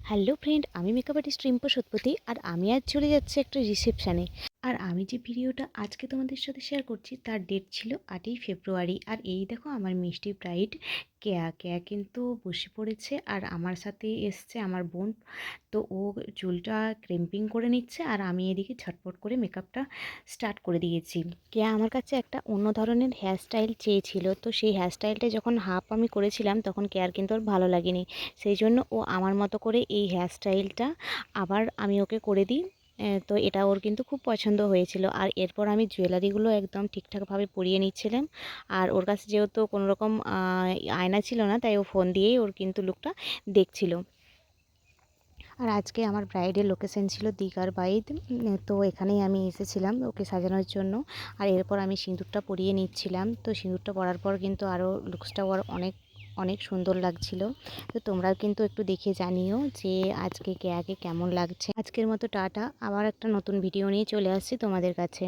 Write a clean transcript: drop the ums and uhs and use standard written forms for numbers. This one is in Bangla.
হ্যালো ফ্রেন্ড, আমি মেকআপ আর্টিস্ট রিম্পা সতপতি। আর আমি আজ চলে যাচ্ছি একটা রিসেপশানে। আর আমি যে ভিডিওটা আজকে তোমাদের সাথে শেয়ার করছি তার ডেট ছিল 8ই ফেব্রুয়ারি। আর এই দেখো আমার মিষ্টি ব্রাইড কেয়া কেয়া কিন্তু বসে পড়েছে, আর আমার সাথে এসছে আমার বোন। তো ও চুলটা ক্রিম্পিং করে নিচ্ছে, আর আমি এদিকে ঝটপট করে মেকআপটা স্টার্ট করে দিয়েছি। কেয়া আমার কাছে একটা অন্য ধরনের হেয়ারস্টাইল চেয়েছিল, তো সেই হেয়ারস্টাইলটা যখন হাফ আমি করেছিলাম তখন কেয়ার কিন্তু ওর ভালো লাগেনি। সেই জন্য ও আমার মতো করে এই হেয়ারস্টাইলটা আবার আমি ওকে করে দিই। তো এটা ওর কিন্তু খুব পছন্দ হয়েছিল। আর এরপর আমি জুয়েলারিগুলো একদম ঠিকঠাকভাবে পরিয়ে নিচ্ছিলাম। আর ওর কাছে যেহেতু কোনো রকম আয়না ছিল না, তাই ও ফোন দিয়েই ওর কিন্তু লুকটা দেখছিল। আর আজকে আমার ব্রাইডের লোকেশন ছিল দীঘার বাইদ। তো এখানেই আমি এসেছিলাম ওকে সাজানোর জন্য। আর এরপর আমি সিঁদুরটা পরিয়ে নিচ্ছিলাম। তো সিঁদুরটা পরার পর কিন্তু আরও লুকসটা ওর অনেক অনেক সুন্দর লাগছিল। তো তোমরাও কিন্তু একটু দেখে জানিও যে আজকে কেয়াকে কেমন লাগছে। আজকের মতো টাটা, আবার একটা নতুন ভিডিও নিয়ে চলে আসছি তোমাদের কাছে।